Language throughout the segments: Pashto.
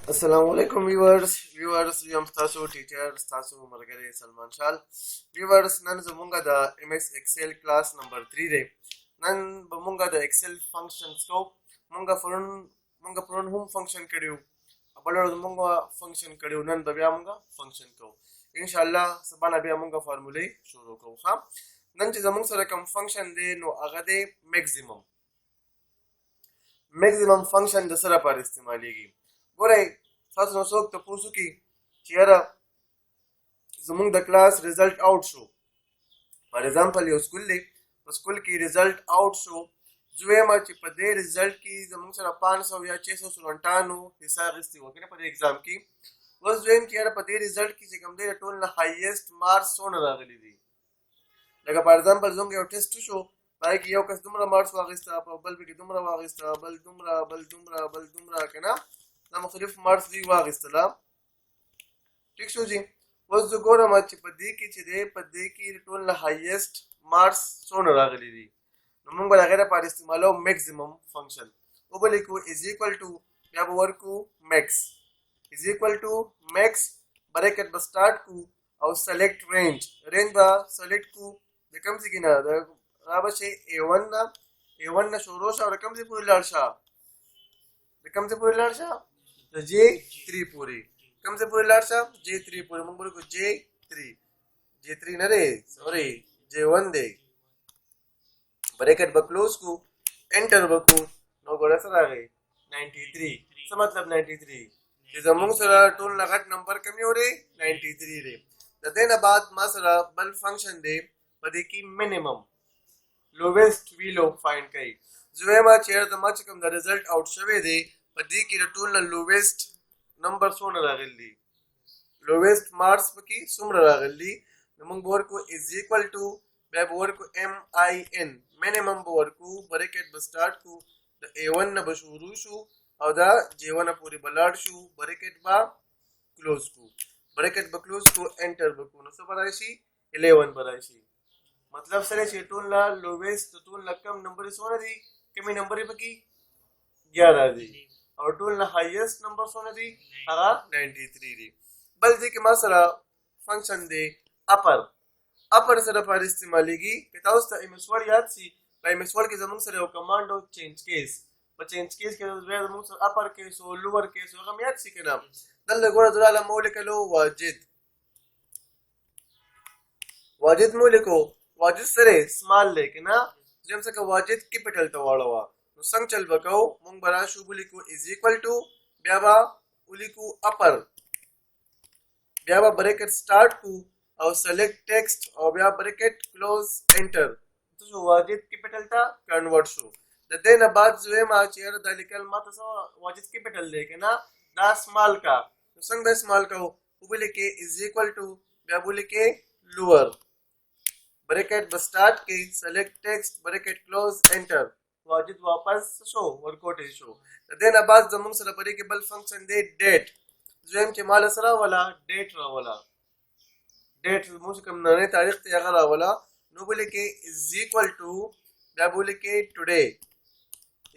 السلام علیکم ویورز یم تاسو ټیچر تاسو مرګری سلمان شال ویورز نن زمونږه د ام ایس ایکسل کلاس نمبر 3 دی نن به مونږه د ایکسل فنکشنز کو مونږه پرون هم فنکشن کړیو بل ورځ مونږه فنکشن کړیو نن به بیا مونږه فنکشن کوو ان شاء الله سبا نه بیا مونږه فارمولې شروع کوو ها نن چې زمونږ سره کوم فنکشن دی نو هغه دی میکسیمم فنکشن د سره پر استعمالیږي ګورئ تاسو نو څوک تاسو کې چې یاره زمونږ د کلاس ریزلټ آوټ شو فار ایگزامپل یو سکول دی په سکول کې ریزلټ آوټ شو زویمه چې په دې ریزلټ کې زمونږ سره 500 یا 697 حصہ اخیستي وو کنه په دې ایگزام کې اوس زویم چې یاره په دې ریزلټ کې چې کوم دی ټول نه هایست مارکس څونه راغلي دي لکه فار ایگزامپل زموږ یو ټیسټ شو پای کې یو کس دومره مارکس واغسته په بل کې دومره واغسته بل دومره کنه دا مختلف مارکس دی واغستله ٹھیک شو جی اوس زه ګورم چې په دې کې چې دی په دې کې ټول نه هایست مارکس څونه راغلي دي نو موږ به د هغې لپاره استعمالوو میکسیمم فنکشن وبه لیکو از ایکول ټو بیا به ورکو میکس از ایکول ټو میکس بریکټ به سټارټ کو او سلیکټ رینج به سلیکټ کو د کوم ځای کې نه را به شي A1 نه شروع شه او د کوم ځای پورې لاړ شه د کوم ځای پورې لاړ شه د J3 پورې کوم ځای پورې لاړ شه J3 پورې موږ ولیکو J3 نه دی سوري J1 دی بریکټ به کلوز کو انټر وکړو نو ګوره څه راغی 93 څه مطلب 93 چې زموږ سره ټول نه غټ نمبر کوم یو دی 93 دی د دې نه بعد ما سره بل فنکشن دی په دې کې منیمم لوویسټ ویلو فایند کړئ زویمه چې د ما چې کوم د ریزلټ آوټ شوی دی په دې کې د ټول نه لوویسټ نمبر څونه راغلی دی لوویسټ مارکس پکې څومره راغلی دی نو موږ به ورکو از ایکول ټو بیا به ورکو MIN منیمم به ورکو بریکټ به سټارټ کو د A1 نه به شروع شو او دا J1 پورې به لاړ شو بریکټ به کلوز کو بریکټ به کلوز کو انټر به کو نو څه به راشي 11 به راشي مطلب سره چې ټول لا لوویسټ ټول لا کم نمبر څونه دي کمی نمبر پکې 11 دي او ټول نه هایست نمبر څونه دي هغه 93 دي بل دې کې ما سره فنکشن دی اپر سره پر استعمالیږي که تاسو ته ام اس ورډ یاد سي په ام اس ورډ کې زموږ سره یو کمانډ او چینج کیس په چینج کیس کې زموږ سره اپر کیس او لوور کیس هغه یاد سي کنه دلته ګوره دراله مولیکلو واجد مولیکو واجد سره سمال لیکن زم څخه واجد کیپټل ته واړو نو څنګه چل وکاو مونږ برا شو بولیکو از ایکوال ټو بیا با ولیکو اپر بیا با بریکټ سٹارټ کو او سلیکټ ټیکسټ او بیا بریکټ کلوز انټر تو واجد کیپټل ته کنورټ شو د دې نه بعد زوی ما چیر د لیکل ما تاسو واجد کیپټل لیکن دا سمال کا څنګه سمال کا وبلیکه از ایکوال ټو بیا بولیکه لوور ब्रैकेट ब स्टार्ट की select text bracket close enter Wajid वापस शो वर्कआउट शो देन बाद जमुन सर बरी के बल फंक्शन दे डेट जोम के माल सरा वाला डेट रा वाला डेट मुझ कम नए तारीख ते अगर वाला नो बोले के इज इक्वल टू दा बोले के today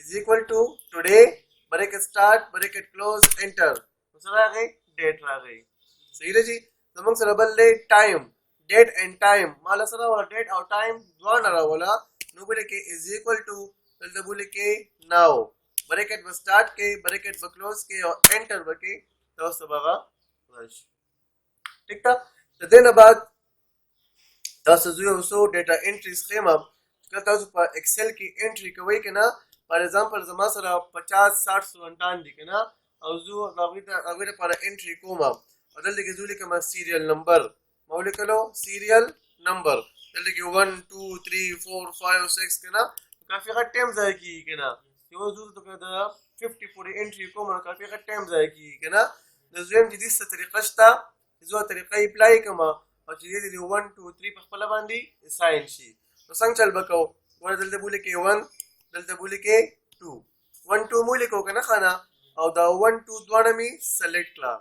is equal to today bracket start bracket close enter सरा गई डेट रा गई सही है जी जमुन सर बल टाइम डेट एंड टाइम माला सरा वाला डेट और टाइम द्वारा रहा वाला नो बोले के इज इक्वल टू दल बोले के नाउ ब्रैकेट में स्टार्ट के ब्रैकेट में क्लोज के और एंटर बके तो सबगा रश ठीक था तो देन बाद तاسو زو سو ډیټا انټری سکیما کله تاسو په ایکسل کې انټری کوي کنه فار ایگزامپل زما سره 50 60 سنټان دي کنه او زو هغه لپاره انټری کوم او دلته کې زو لیکم سیریل نمبر مولیکلو سیریل نمبر دلته کې 1 2 3 4 5 6 کنه کافي غټ ټایم ځای کی کنه یو زو ته دا 50 پورې انټری کوم نو کافي غټ ټایم ځای کی کنه د زویم د دې څه طریقه شته زو طریقې اپلای کما او چې دې 1 2 3 په خپل باندې ساين شي نو څنګه چل وکاو ور دلته بوله کې 1 دلته بوله کې 2 1 2 مو لیکو کنه خانه او دا 1 2 دواړه می سلیکټ کړه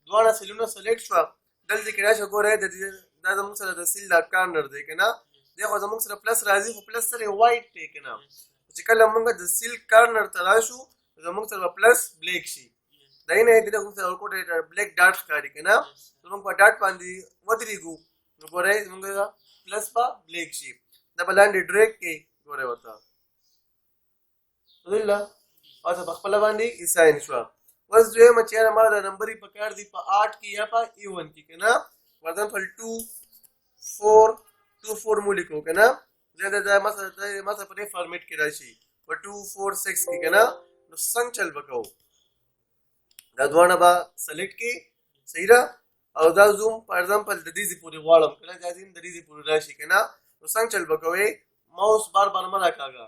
دواړه سلونه سلیکټ شو دلته کې راشه ګوره دا زموږ سره د سیل دا کارنر دی کنه دغه زموږ سره پلس راځي خو پلس سره وایټ دی کنه چې کله موږ د سیل کارنر ته راشو زموږ سره پلس بلیک شي دای نه دې کوم څه ورکوټ بلیک ډاټ ښکاري کنه نو موږ په ډاټ باندې ودرېږو نو ګورئ زموږ پلس به بلیک شي دا به لاندې ډریک کې ګورئ ورته الحمدلله اوس په خپله باندې اساین شوه اوس دویمه چې یاره ما دا نمبرې په کار دي په 8 کې یا په E1 کې که نه فار ایگزامپل 2 4 مو لیکو که نه دا مثلا په دې فارمیټ کې راشي په 2 4 6 کې که نه نو څنګه چل به کوو دا دواړه به سلیکټ کې صحیح ده او دا زوم فار ایگزامپل د دې پورې غواړم که نه دا د دې پورې راشي که نه نو څنګه چل به کوئ ماوس بار بار مه راکاږه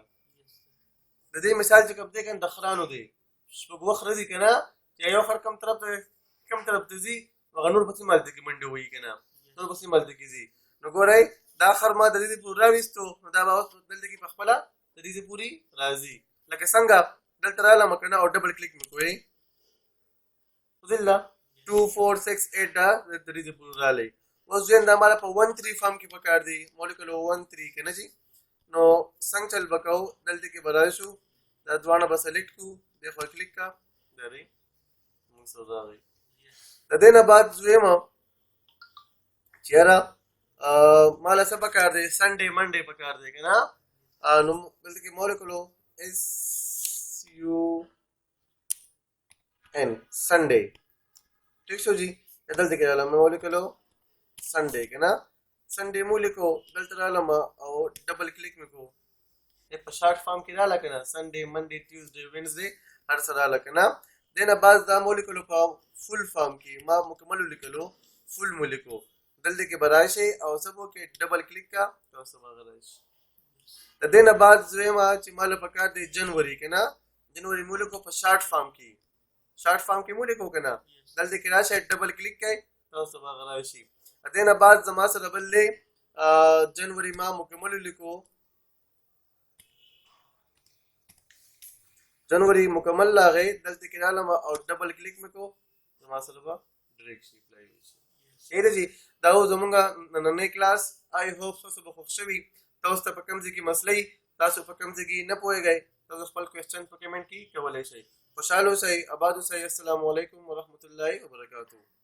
د دې مثال چې کوم دی کنه د خرانو دی شپږ وخت راځي که نه چې یو خر کوم طرف ته ځي هغه نور پسې مالته کې منډې وهي که نه نور پسې مالته کې ځي نو ګورئ دا خر ما د دې پورې راویستو نو دا به اوس دلته کې په خپله د دې پورې راځي لکه څنګه دلته رالم که نه او ډبل کلیک مې کوئ الحمدلله 2 4 6 8 دا د دې پورې رالی اوس دویم دا ماله په 1 3 فارم کې پکار دی مولکل 1 3 که نه جي نو څنګه چل به کوو دلته کې به راشو دا دواړه به سلیکټ کړو دې خوا کلیک کا درې موږ سره راغی د دې نه بعد دویمه چې یاره ماله څه پکار دی سنډې منډې پکار دی که نه نو دلته کې مو لیکلو SUN سنډې ٹھیک شو جی دلته کې رالم مو لیکلو سنډې که نه سنډې مو لیکو دلته رالم او ډبل کلیک مې کو په شارټ فارم کې رااله که نه سنډې منډې ټیوزډې وینزډې هر څه رااله که نه دې نه بعد دا مو لیکلو په فل فارم کې ما مکمل ولیکلو فل مو لیکو دلته کې به راشئ او څه به وکړئ ډبل کلیک کا او څه به هغه راشي د دې نه بعد دویمه چې ما له پکار دی جنوري که نه جنوري مو لیکو په شارټ فارم کې مو لیکو که نه دلته کې راشئ ډبل کلیک کوئ او څه به هغه راشي د دې نه بعد زما سره بل دی جنوري ما مکمل ولیکو جنوري مکمل راغی دلته کې رالم او ډبل کلیک مې کو زما سره به ډریک شي پلی شي صحیح ده جي دا و زمونږ نننی کلاس آی هوپ تاسو به خوښ شوي تاسو ته په کوم ځای کې مسله تاسو په کوم ځای کې نه پوهېږئ تاسو خپل کوېسچن په کمنټ کې کولی شئ خوشحال اوسئ آباد اوسئ السلام علیکم ورحمة الله وبرکاتہ